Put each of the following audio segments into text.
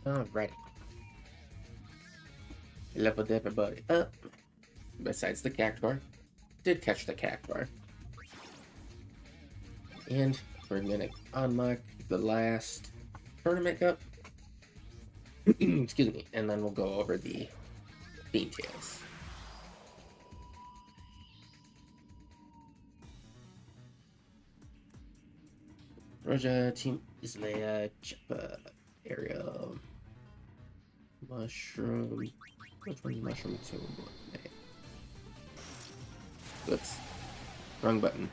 Alrighty. Leveled everybody up. Besides the cactuar. Did catch the cactuar. And we're gonna unlock the last tournament cup. Excuse me. And then we'll go over the details. Roja team Islaya Chapa area. Mushroom. Which one? Mushroom 2. Oops. Wrong button.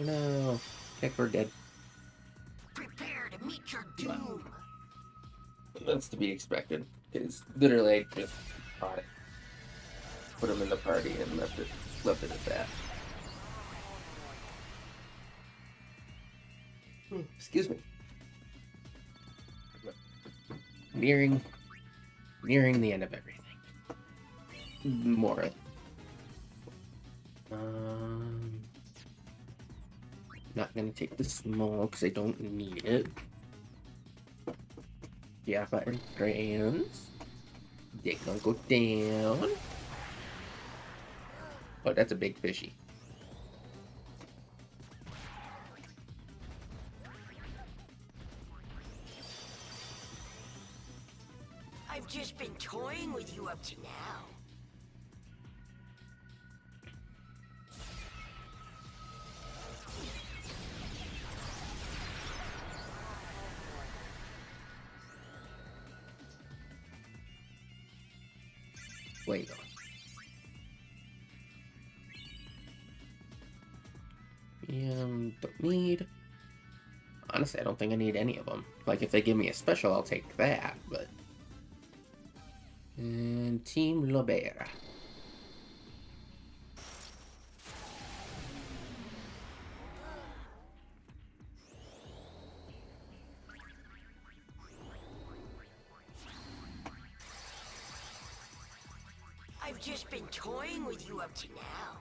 No. Heck, we're dead. Prepare to meet your doom. That's to be expected. Because literally I just caught it. Put him in the party and left it at that. Excuse me. Nearing the end of everything. More. Not gonna take the small because I don't need it. Yeah, button trans. They gonna go down. Oh, that's a big fishy. I've just been toying with you up to now. Wait. Don't need. Honestly, I don't think I need any of them. Like, if they give me a special, I'll take that, but... And Team Lobera. I've just been toying with you up to now.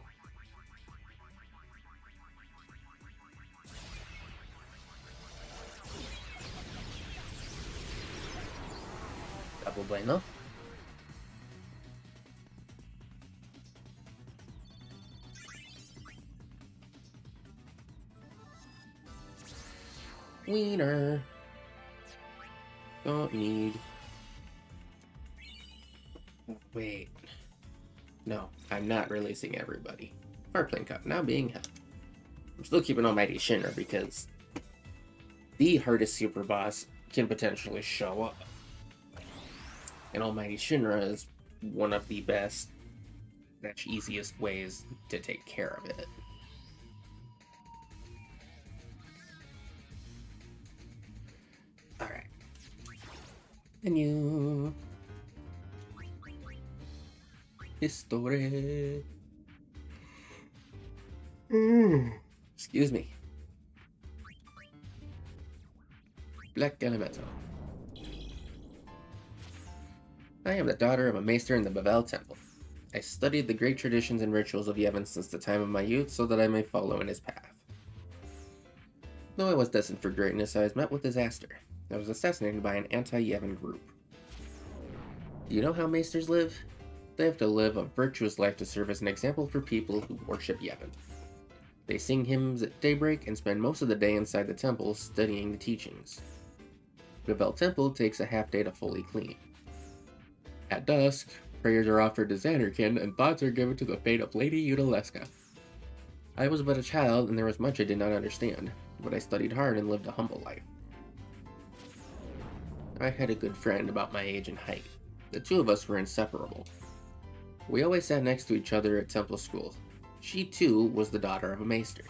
Double bueno. Wiener. Don't need. Wait. No, I'm not releasing everybody. Farplane Cup now being held. I'm still keeping Almighty Shinra because the hardest super boss can potentially show up. And Almighty Shinra is one of the best, easiest ways to take care of it. Alright. Menu. History. Excuse me. Black Elemental. I am the daughter of a maester in the Bavel Temple. I studied the great traditions and rituals of Yevon since the time of my youth so that I may follow in his path. Though I was destined for greatness, I was met with disaster. I was assassinated by an anti-Yevon group. Do you know how maesters live? They have to live a virtuous life to serve as an example for people who worship Yevon. They sing hymns at daybreak and spend most of the day inside the temple studying the teachings. The Bavel Temple takes a half day to fully clean. At dusk, prayers are offered to Xanderkin and thoughts are given to the fate of Lady Udaleska. I was but a child and there was much I did not understand, but I studied hard and lived a humble life. I had a good friend about my age and height. The two of us were inseparable. We always sat next to each other at temple school. She too was the daughter of a maester.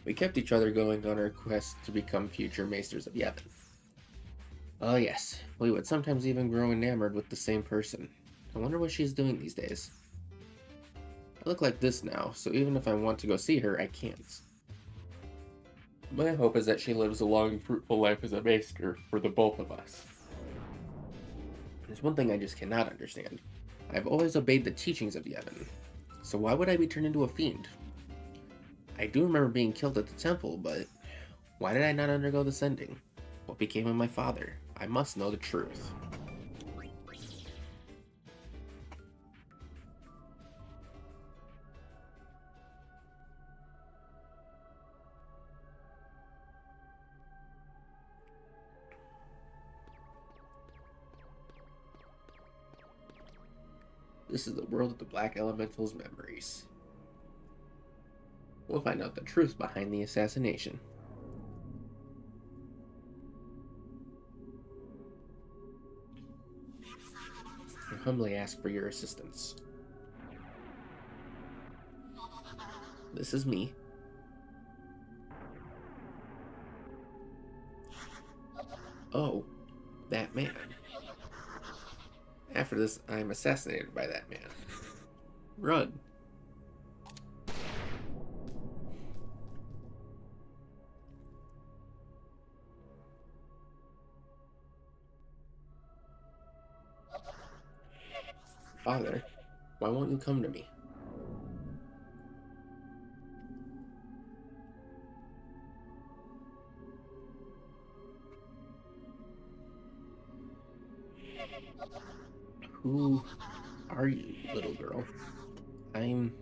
We kept each other going on our quest to become future maesters of Yevon. Oh yes, we would sometimes even grow enamored with the same person. I wonder what she's doing these days. I look like this now, so even if I want to go see her, I can't. My hope is that she lives a long, fruitful life as a maester for the both of us. There's one thing I just cannot understand. I've always obeyed the teachings of Yevon, so why would I be turned into a fiend? I do remember being killed at the temple, but why did I not undergo the sending? What became of my father? I must know the truth. This is the world of the Black Elemental's memories. We'll find out the truth behind the assassination. I humbly ask for your assistance. This is me. Oh, that man. After this, I am assassinated by that man. Run. Father, why won't you come to me? Who are you, little girl? I'm...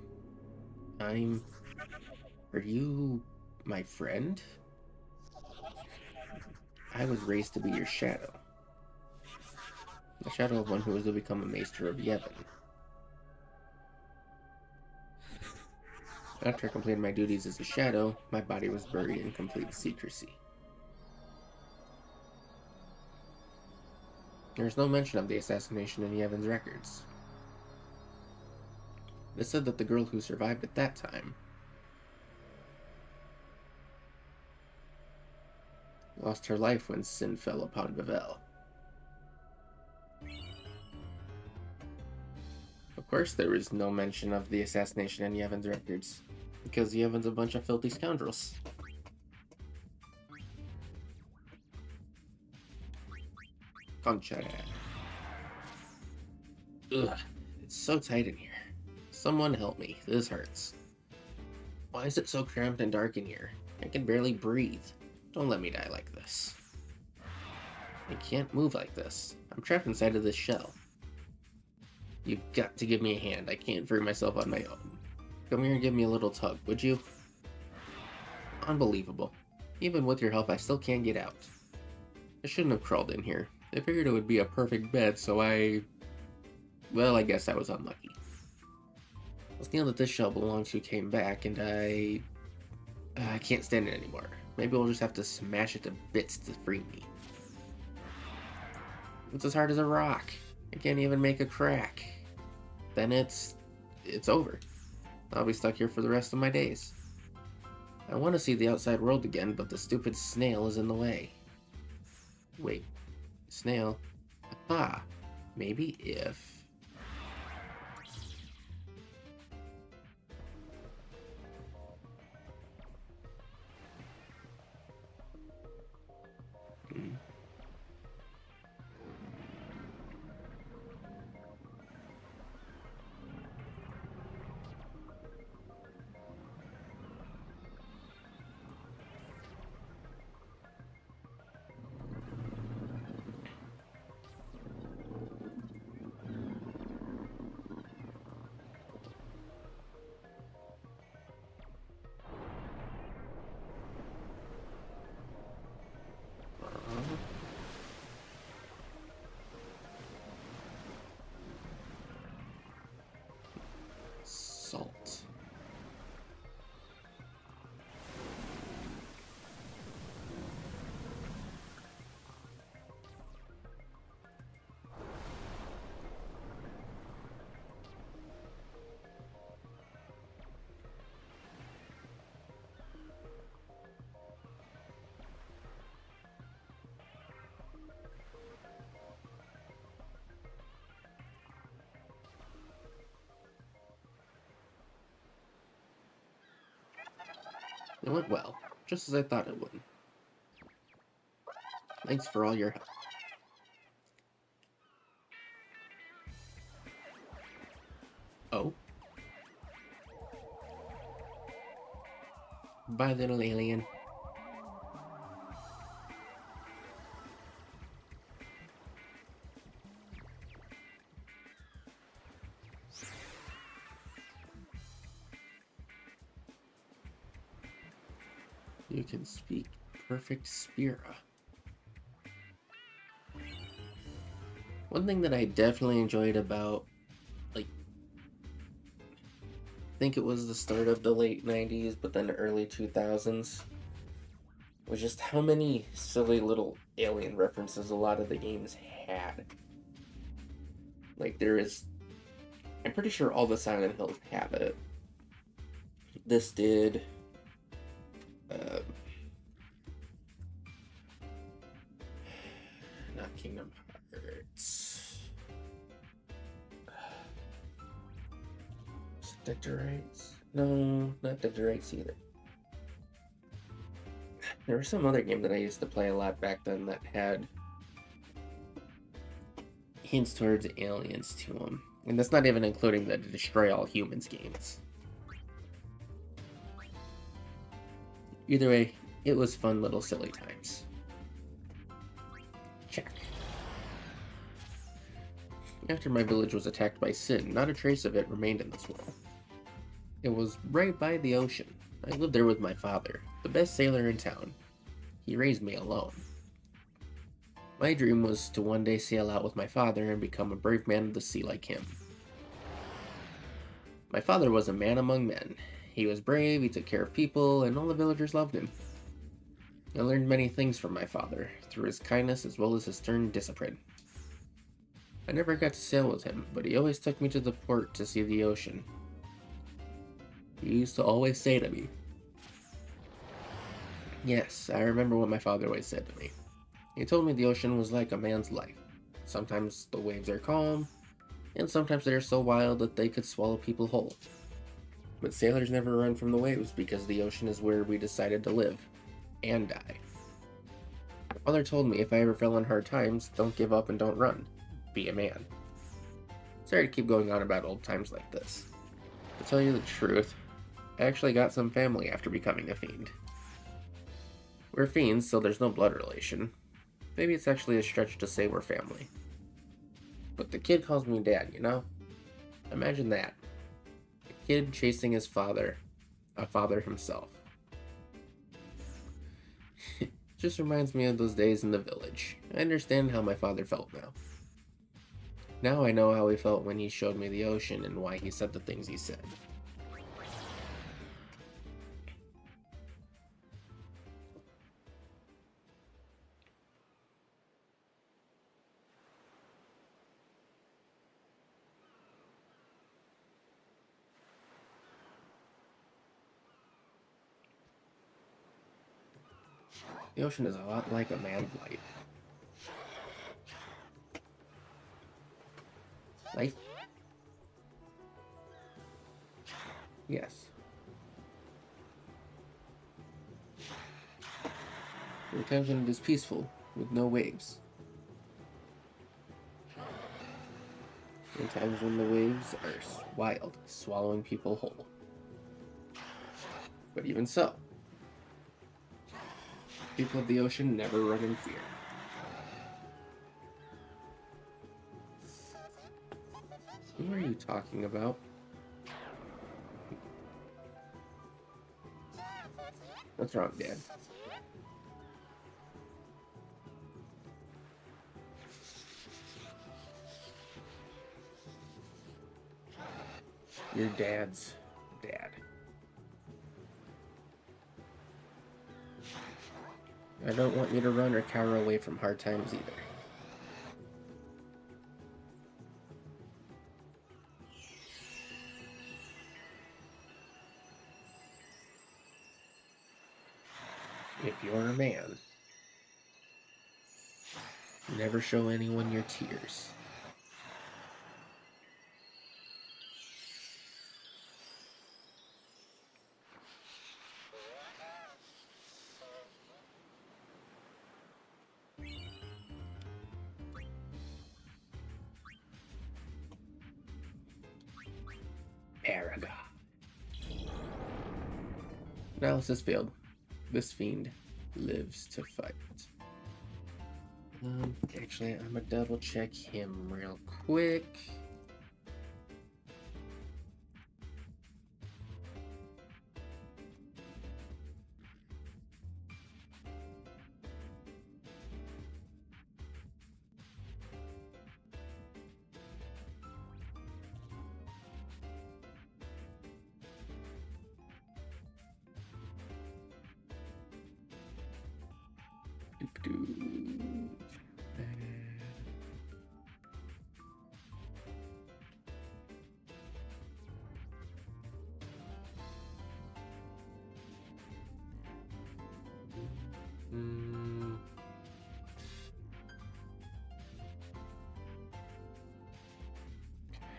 Are you my friend? I was raised to be your shadow. The shadow of one who was to become a maester of Yevon. After I completed my duties as a shadow, my body was buried in complete secrecy. There is no mention of the assassination in Yevon's records. It said that the girl who survived at that time lost her life when sin fell upon Bavel. Of course, there is no mention of the assassination in Yevon's records, because Yevon's a bunch of filthy scoundrels. Concha. Ugh, it's so tight in here. Someone help me, this hurts. Why is it so cramped and dark in here? I can barely breathe. Don't let me die like this. I can't move like this. I'm trapped inside of this shell. You've got to give me a hand. I can't free myself on my own. Come here and give me a little tug, would you? Unbelievable. Even with your help, I still can't get out. I shouldn't have crawled in here. I figured it would be a perfect bed, so well, I guess I was unlucky. The snail that this shell belongs to came back, and I can't stand it anymore. Maybe we'll just have to smash it to bits to free me. It's as hard as a rock. I can't even make a crack. Then it's over. I'll be stuck here for the rest of my days. I want to see the outside world again, but the stupid snail is in the way. Wait, snail? Ah, maybe if... It went well, just as I thought it would. Thanks for all your help. Oh? Bye, little alien. You can speak perfect Spira. One thing that I definitely enjoyed about, like, I think it was the start of the late 90s, but then the early 2000s, was just how many silly little alien references a lot of the games had. Like, I'm pretty sure all the Silent Hills have it. This did. Uh, not Kingdom Hearts. Dead to Rights? No, not Dead to Rights either. There was some other game that I used to play a lot back then that had hints towards aliens to them. And that's not even including the Destroy All Humans games. Either way, it was fun little silly times. Check. After my village was attacked by sin, not a trace of it remained in this world. It was right by the ocean. I lived there with my father, the best sailor in town. He raised me alone. My dream was to one day sail out with my father and become a brave man of the sea like him. My father was a man among men. He was brave, he took care of people, and all the villagers loved him. I learned many things from my father, through his kindness as well as his stern discipline. I never got to sail with him, but he always took me to the port to see the ocean. He used to always say to me, yes, I remember what my father always said to me. He told me the ocean was like a man's life. Sometimes the waves are calm, and sometimes they are so wild that they could swallow people whole. But sailors never run from the waves because the ocean is where we decided to live and die. My father told me if I ever fell in hard times, don't give up and don't run. Be a man. Sorry to keep going on about old times like this. To tell you the truth, I actually got some family after becoming a fiend. We're fiends, so there's no blood relation. Maybe it's actually a stretch to say we're family. But the kid calls me dad, you know? Imagine that. A kid chasing his father. A father himself. Just reminds me of those days in the village. I understand how my father felt now. Now I know how he felt when he showed me the ocean and why he said the things he said. The ocean is a lot like a man's life. Life? Yes. There are times when it is peaceful, with no waves. And times when the waves are wild, swallowing people whole. But even so, people of the ocean never run in fear. Who are you talking about? What's wrong, Dad? Your dad's dad. I don't want you to run or cower away from hard times either. If you're a man, never show anyone your tears. Paragon. Analysis failed. This fiend lives to fight. Actually, I'm gonna double check him real quick.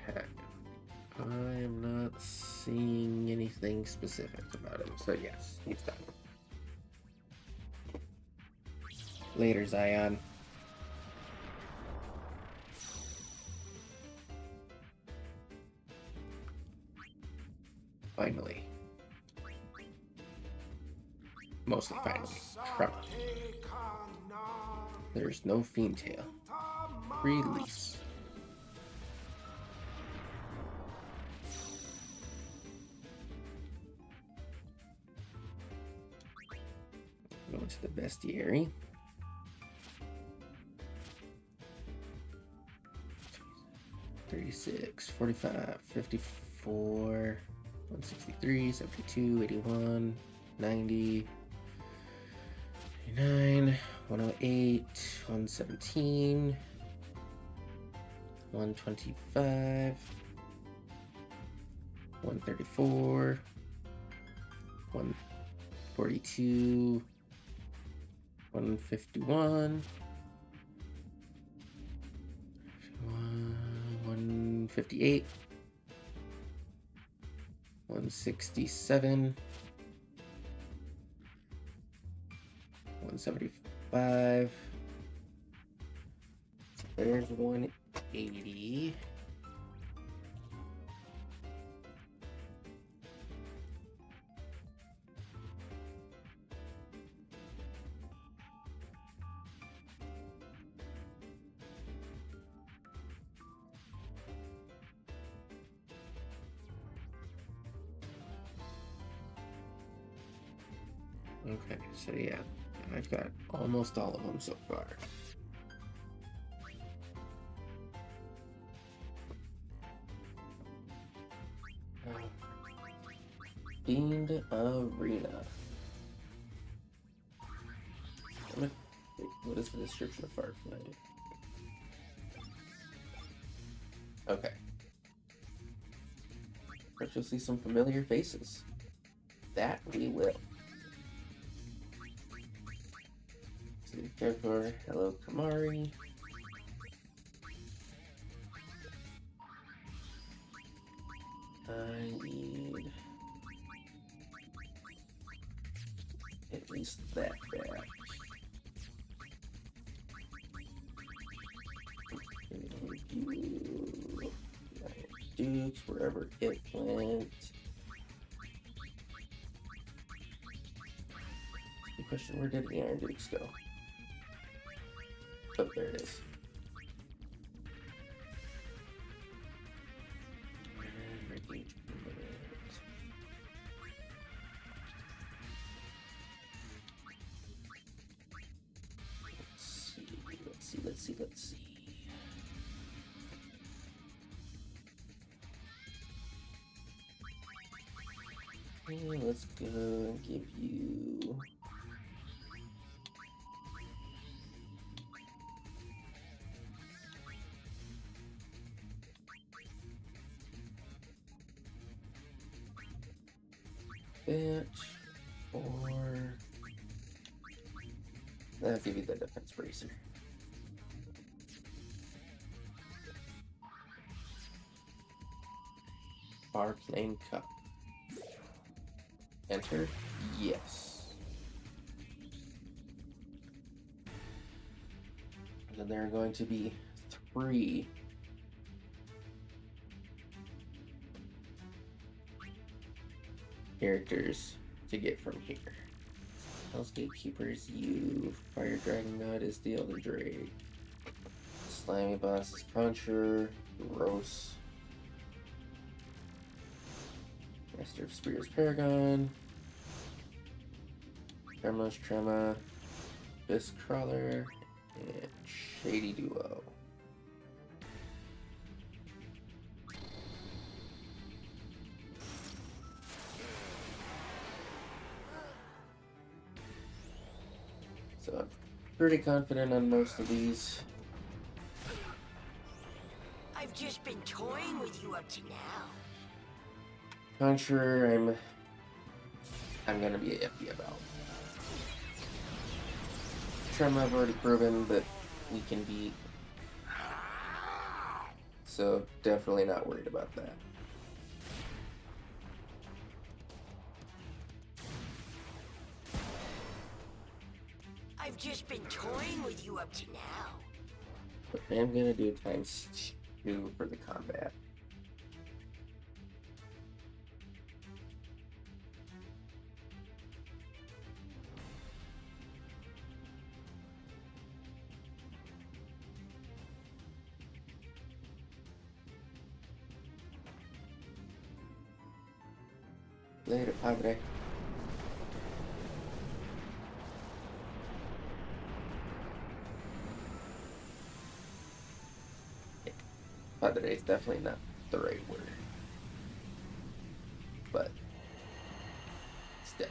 Okay. I am not seeing anything specific about him, so yes, he's done. Later, Zion. Finally. Mostly finally. Probably. There's no fiend tail. Release. Go into the bestiary. $36, $45, $54, $163, $72, $81, $90, $89, $108, $117, $125, $134, $142, $151, $158, $167, $175. So there's $180. Okay, so yeah, I've got almost all of them so far. Fiend Arena. What is the description of Far Cry? Okay. Let's just see some familiar faces. That we will. Character, hello Kamari. I need at least that back. Dukes, wherever it went. The question, where did the Iron Dukes go? Oh, there it is. Let's see. Okay, let's go and give you... that, or... I'll give you the defense bracer. Bar Plane Cup. Enter? Yes. And then there are going to be 3 characters to get from here. Hell's Gatekeeper's you. Fire Dragon God is the Elder Drake. Slimy Boss is Conjurer. Gross. Master of Spears Paragon. Tremlos Trema. Abyss Crawler. And Shady Duo. So I'm pretty confident on most of these. I've just been toying with you up to now. Conjurer, I'm gonna be iffy about. Trema I've already proven that we can beat. So definitely not worried about that. I've just been toying with you up to now. But I am gonna do ×2 for the combat. Later, Padre. Padre is definitely not the right word. But still.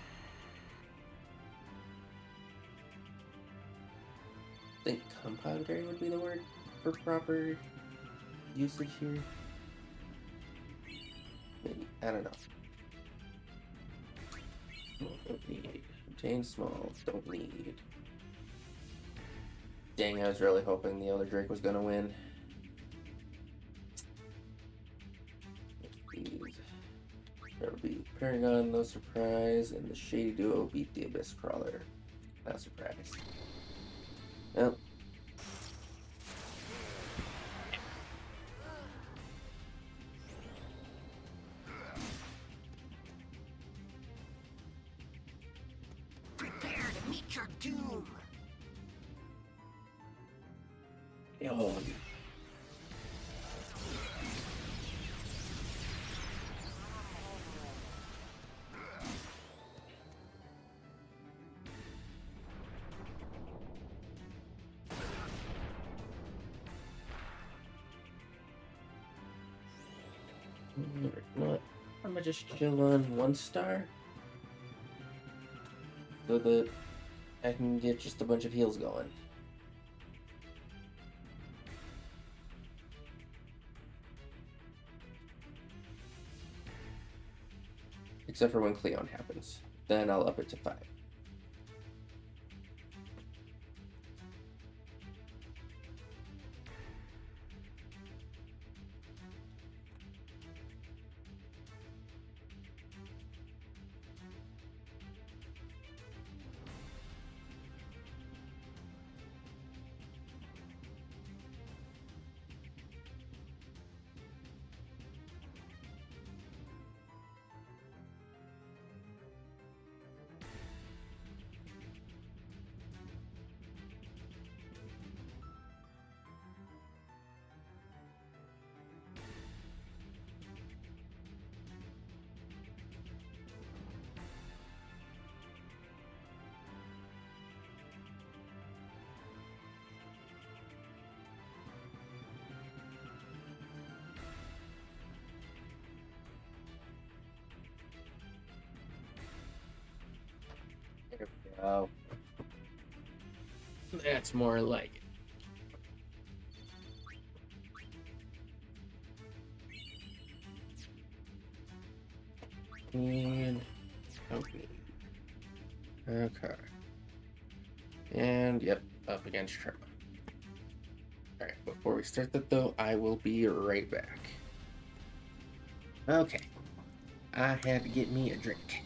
I think compadre would be the word for proper usage here. Maybe, I don't know. Don't need. Obtain small, don't need. Dang, I was really hoping the Elder Drake was gonna win. There would be Paragon, no surprise, and the Shady Duo beat the Abyss Crawler. Not surprised. Well. Prepare to meet your doom. Oh. You know what? I'm gonna just chill on 1 star so that I can get just a bunch of heals going. Except for when Cleon happens. Then I'll up it to 5. There we go. That's more like it. And okay. Okay. And yep, up against Trema. Alright, before we start that though, I will be right back. Okay. I had to get me a drink.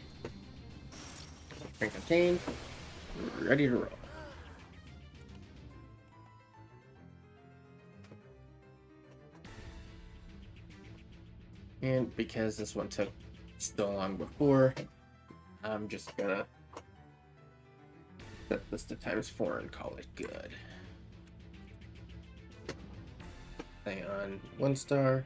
Drink obtained. Ready to roll. And because this one took so long before, I'm just gonna set this to ×4 and call it good. Hang on, 1 star.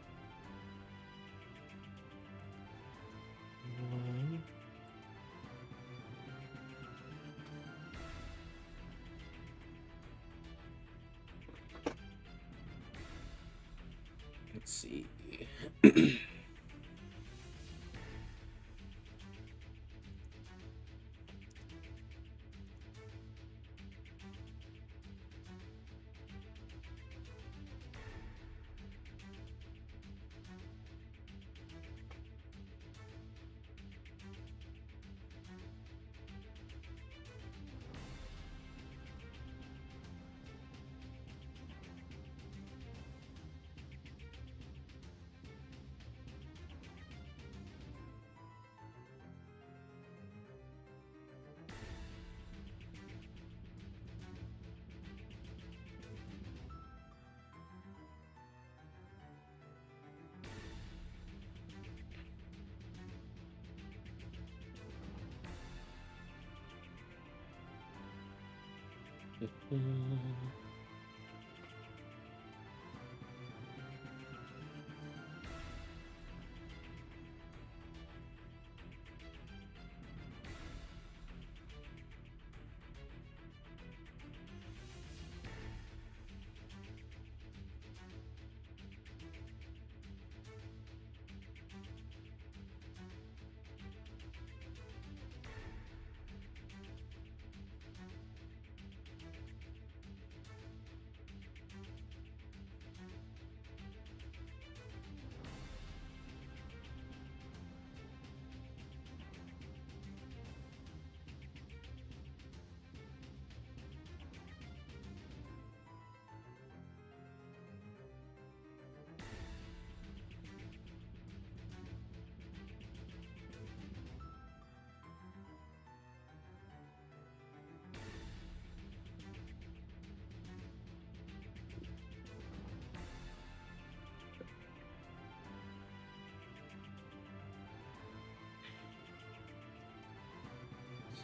Let's see.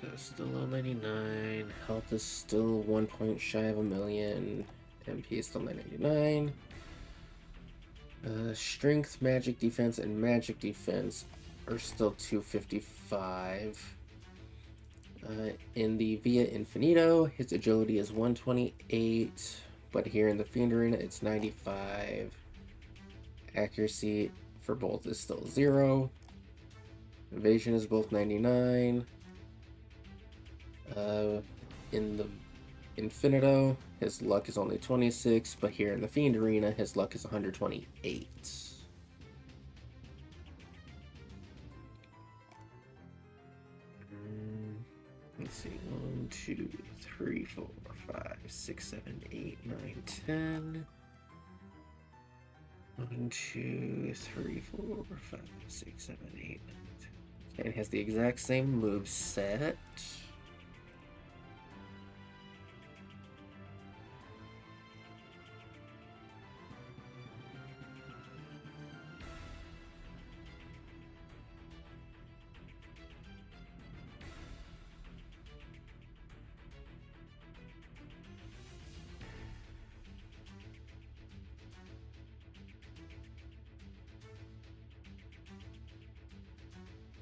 So still low 99. Health is still 1 point shy of a million. MP is still 999. Strength, magic defense, and magic defense are still 255. In the Via Infinito, his agility is 128, but here in the Fiend Arena, it's 95. Accuracy for both is still 0. Evasion is both 99. In the Infinito, his luck is only 26, but here in the Fiend Arena, his luck is 128. Let's see, 1, 2, 3, 4, 5, 6, 7, 8, 9, 10. 1, 2, 3, 4, 5, 6, 7, 8, 9, 10. Okay, it has the exact same move set.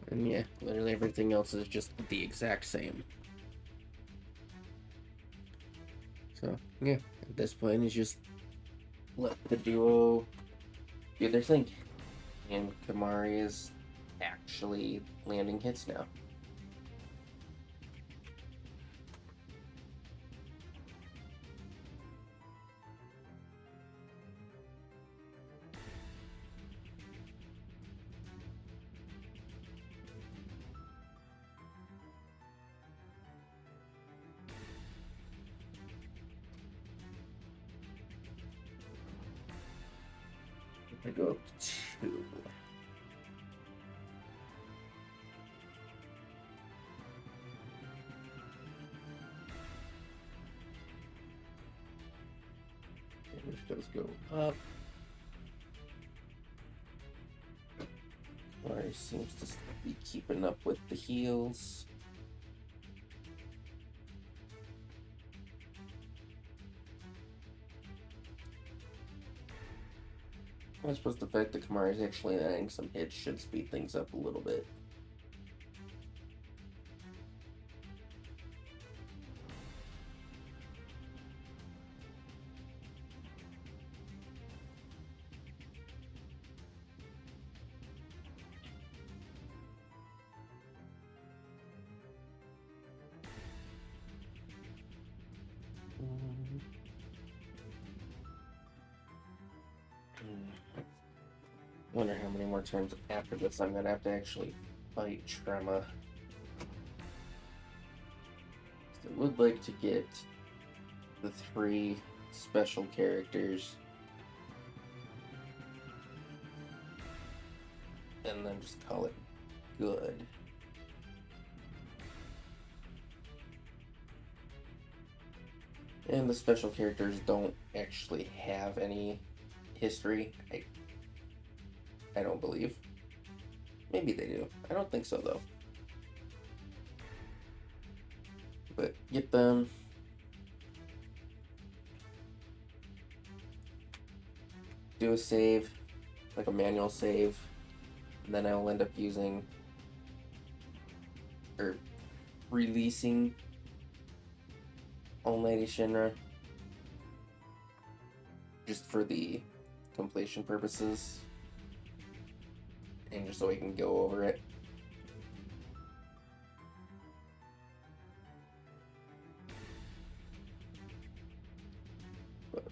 And yeah, literally everything else is just the exact same. So, yeah, at this point, it's just let the duo do their thing. And Kamari is actually landing hits now. I go up to 2. Damage does go up. Mari seems to be keeping up with the heals. I suppose the fact that Kamari is actually adding some hits should speed things up a little bit. Wonder how many more times after this I'm gonna have to actually fight Trema. I would like to get the 3 special characters and then just call it good. And the special characters don't actually have any history. I don't believe. Maybe they do. I don't think so, though. But get them. Do a save, like a manual save. And then I'll end up using, or releasing Almighty Shinra. Just for the completion purposes. And just so we can go over it. But,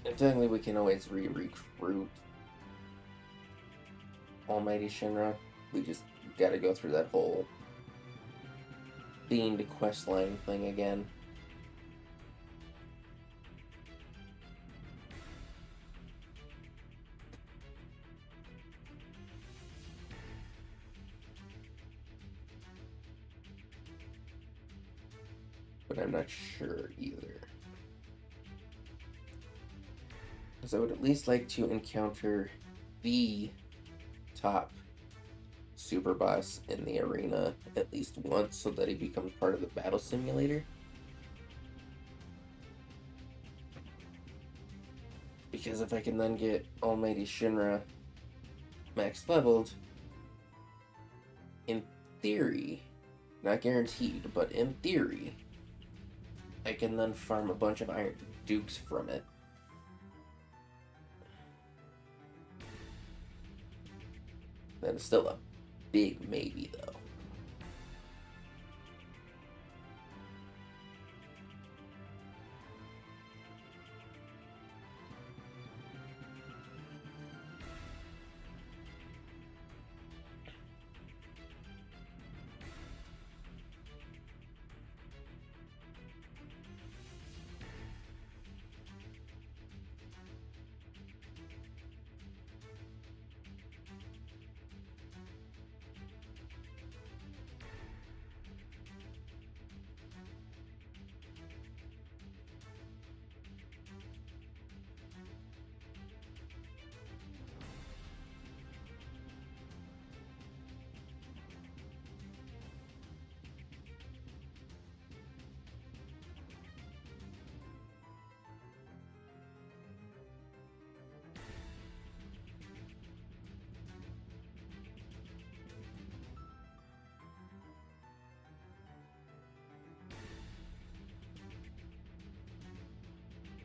and technically we can always re-recruit Almighty Shinra. We just gotta go through that whole themed questline thing again. But I'm not sure either. Because I would at least like to encounter the top super boss in the arena at least once so that he becomes part of the battle simulator. Because if I can then get Almighty Shinra max leveled, in theory, not guaranteed, but in theory, I can then farm a bunch of Iron Dukes from it. That is still a big maybe, though.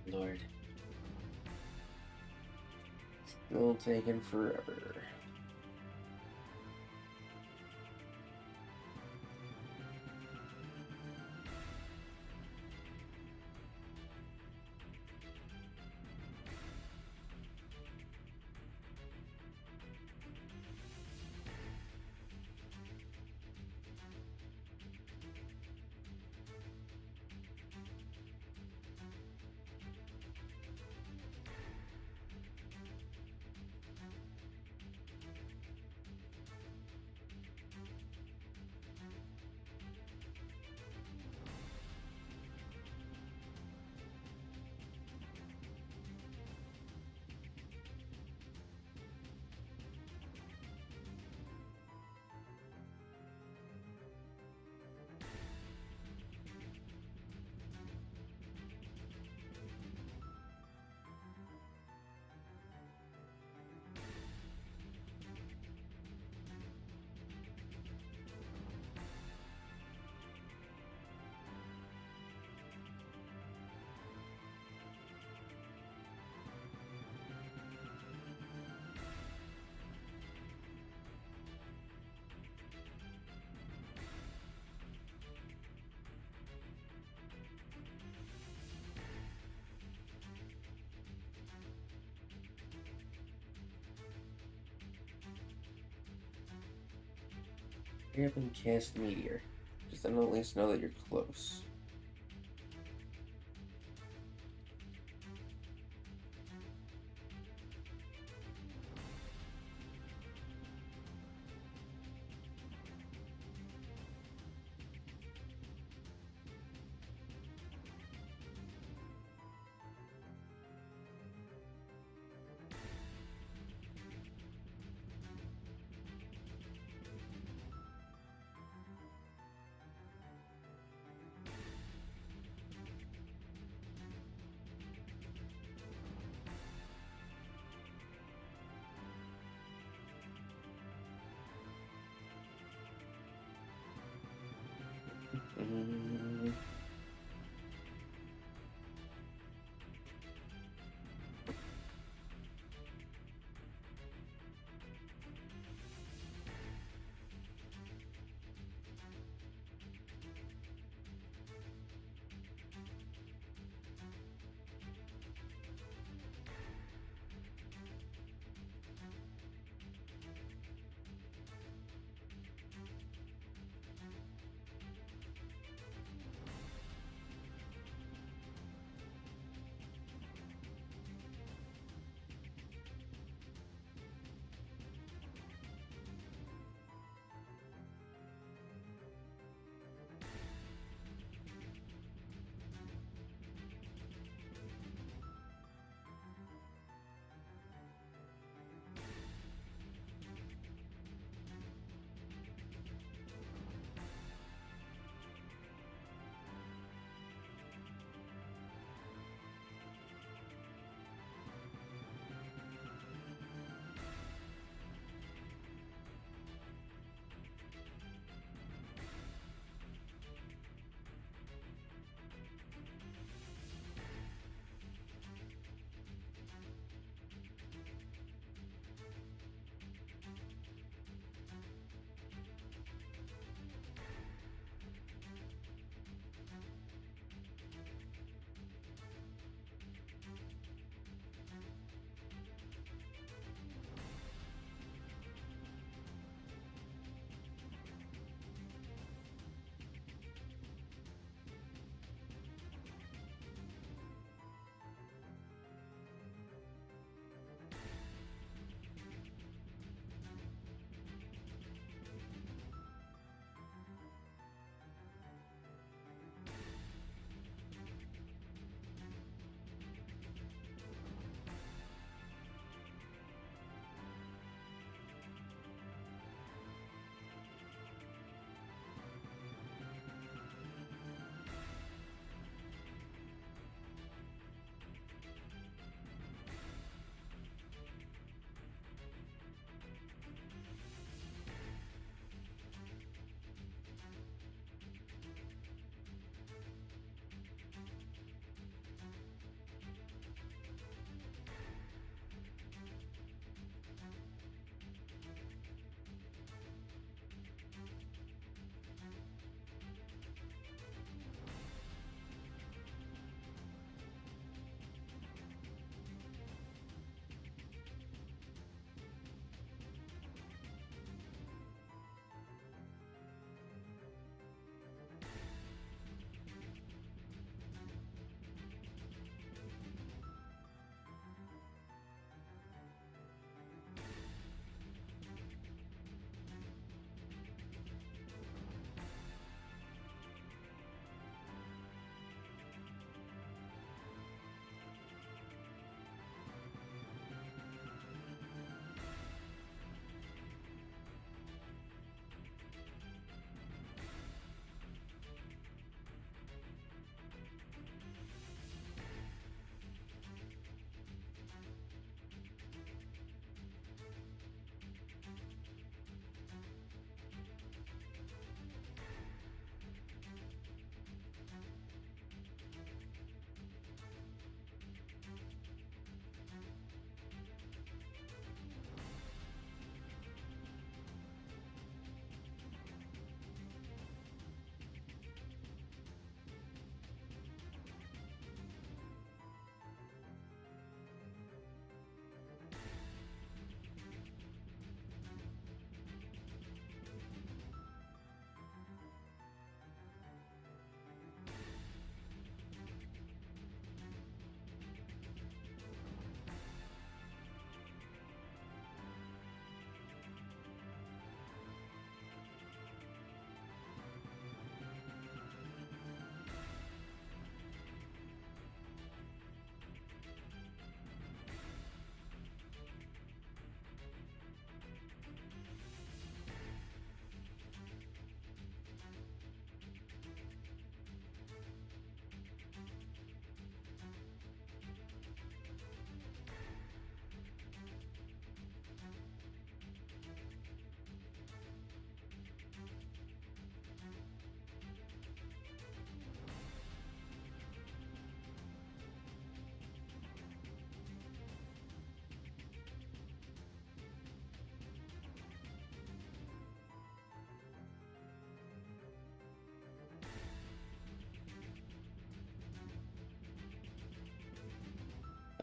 Lord. Still taking forever. Hurry up and cast Meteor. Just then at least know that you're close. Mm.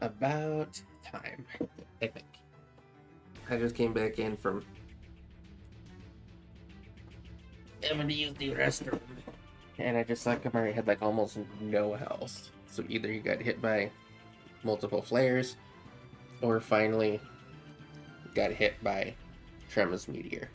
about time, I think. I just came back in from having to use the restroom, and I just saw Kamari had like almost no health. So either he got hit by multiple flares, or finally got hit by Trema's meteor.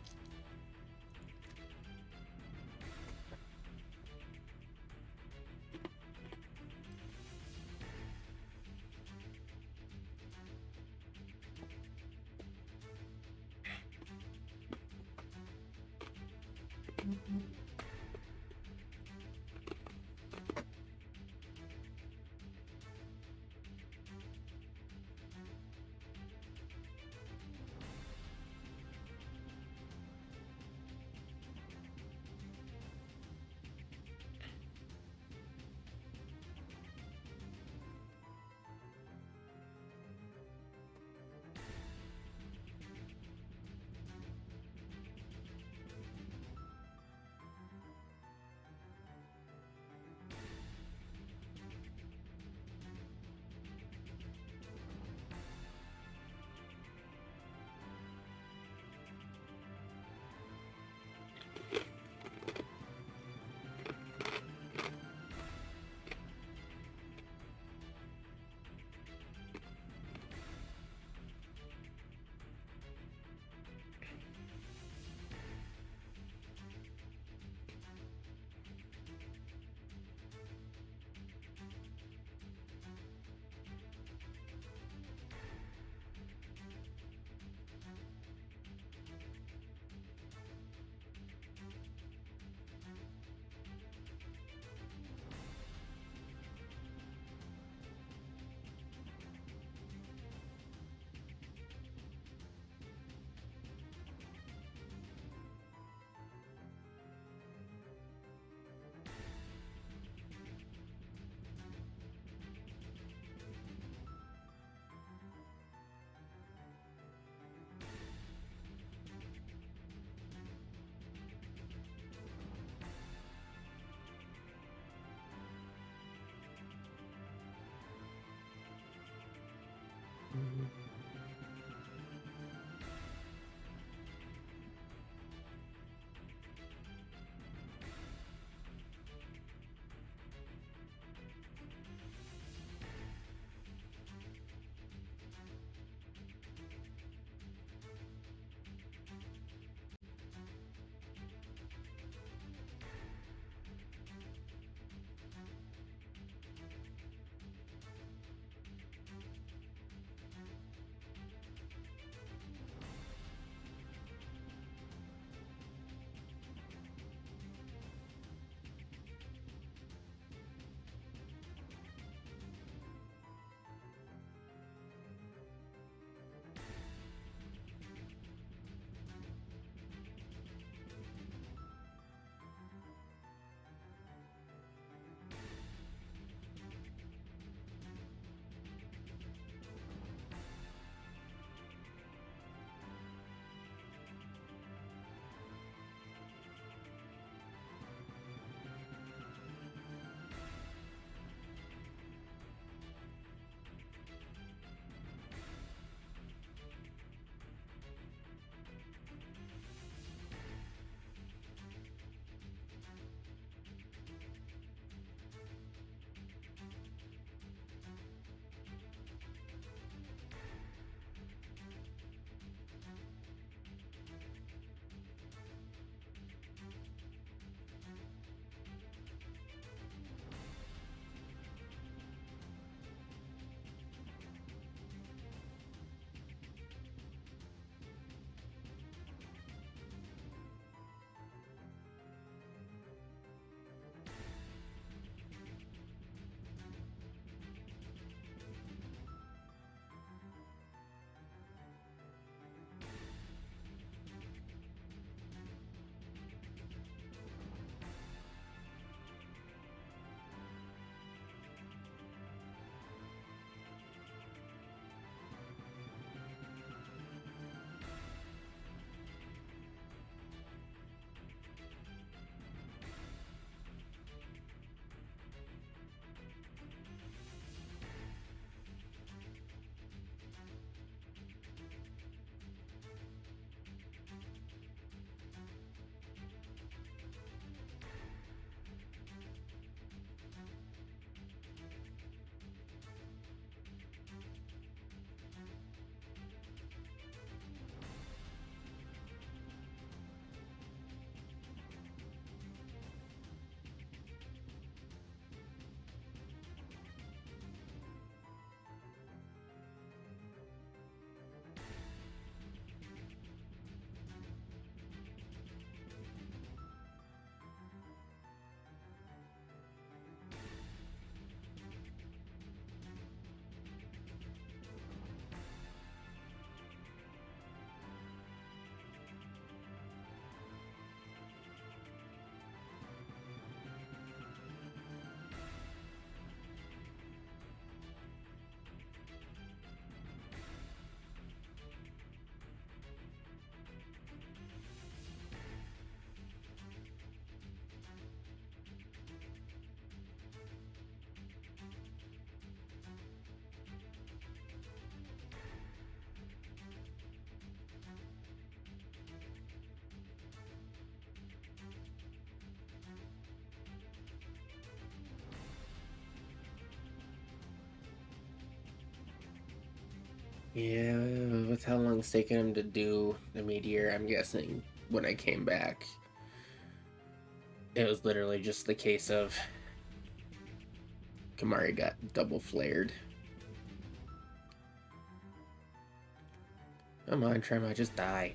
Yeah, with how long it's taken him to do the meteor, I'm guessing when I came back, it was literally just the case of Kamari got double flared. Come on, Trema, just die.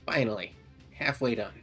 Finally, halfway done.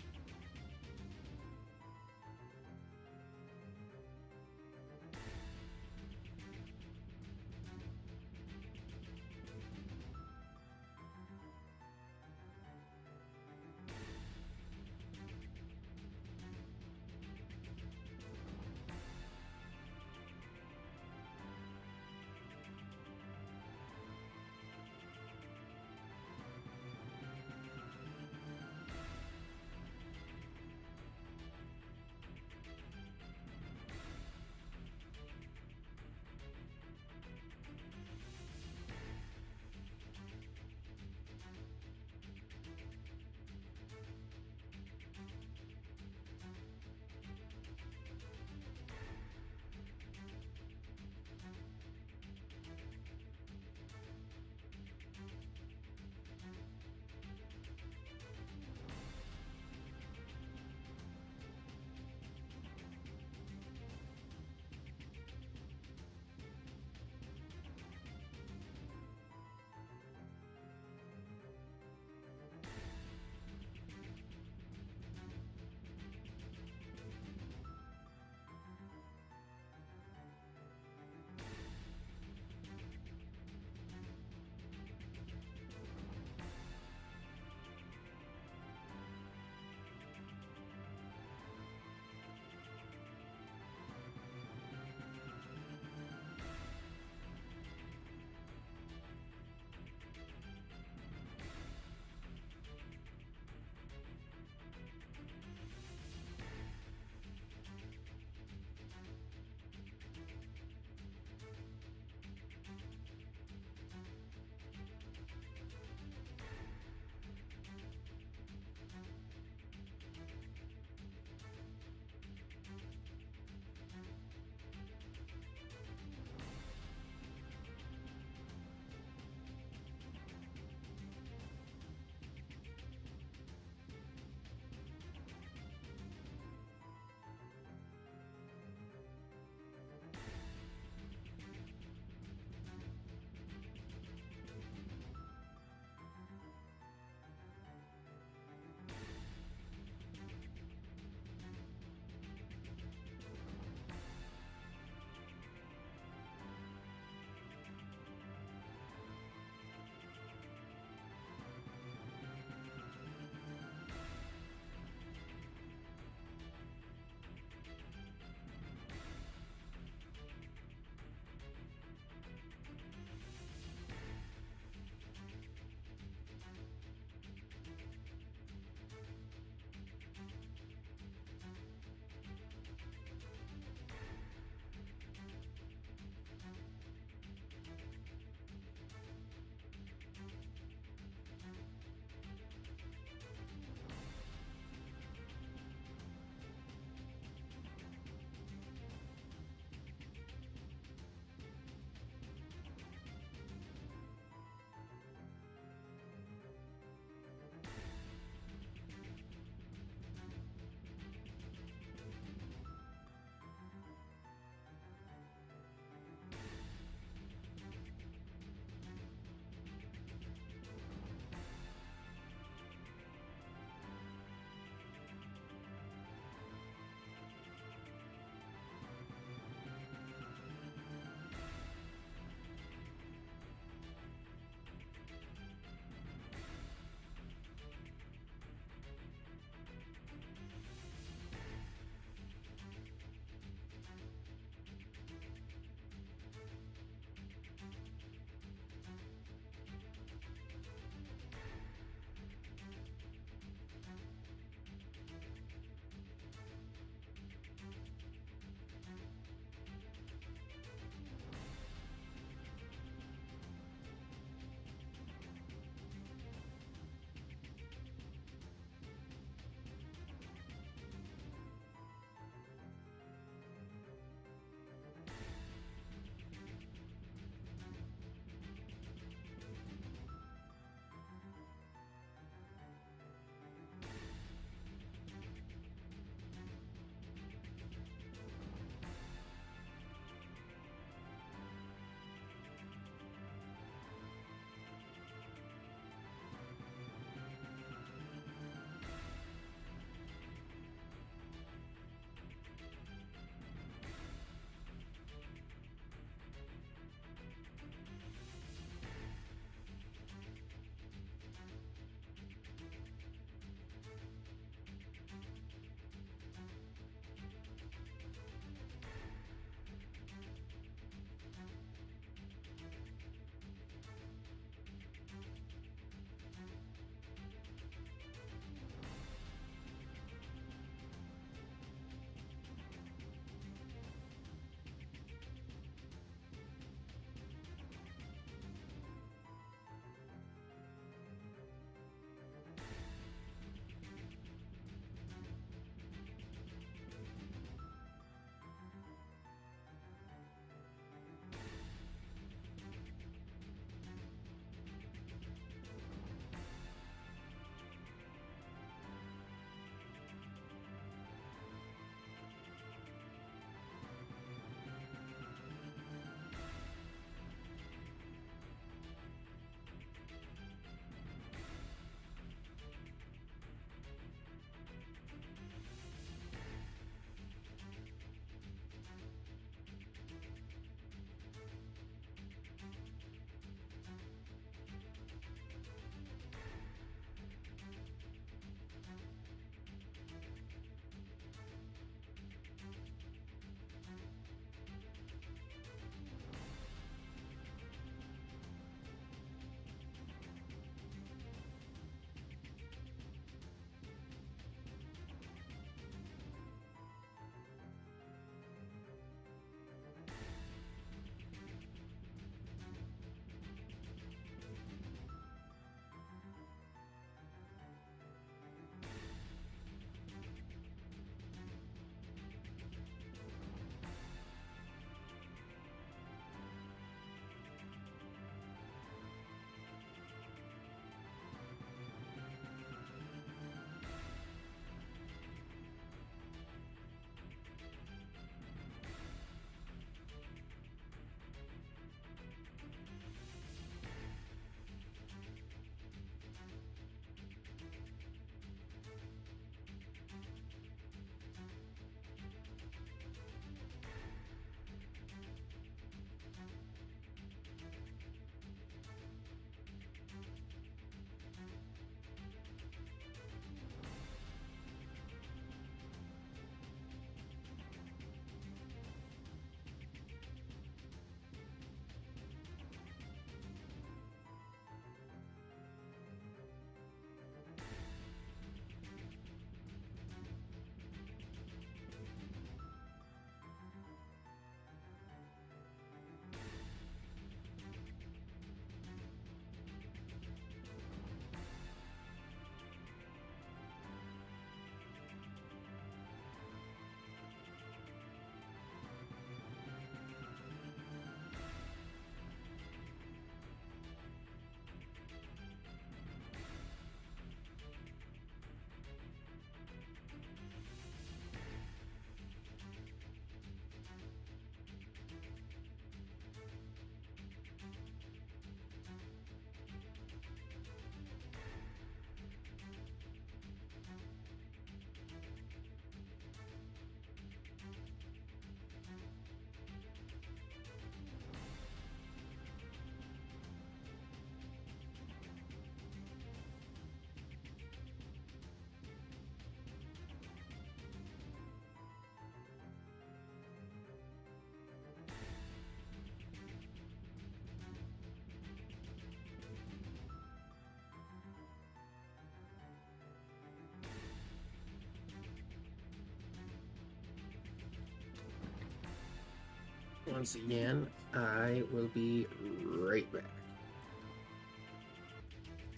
Once again, I will be right back.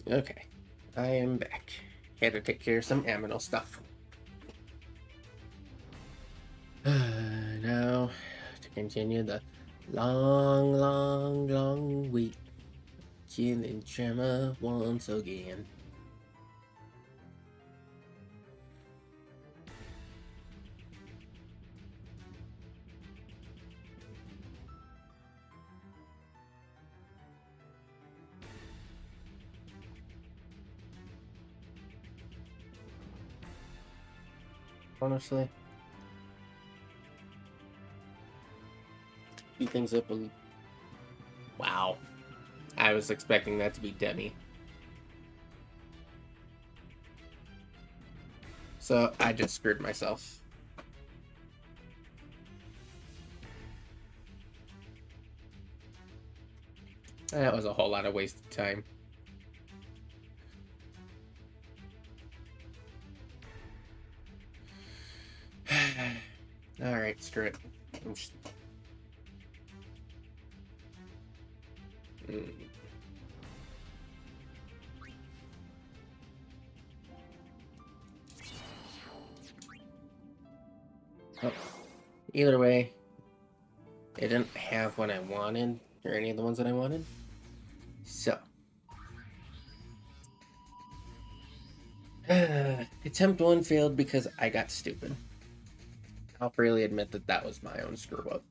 Okay, I am back. Had to take care of some aminal stuff. Now, to continue the long wait. Killing Gemma once again. Honestly, speed things up a... Wow. I was expecting that to be Demi. So I just screwed myself. That was a whole lot of wasted time. Alright, screw it. Oh. Either way, it didn't have what I wanted, or any of the ones that I wanted. So. Attempt 1 failed because I got stupid. I'll freely admit that that was my own screw up.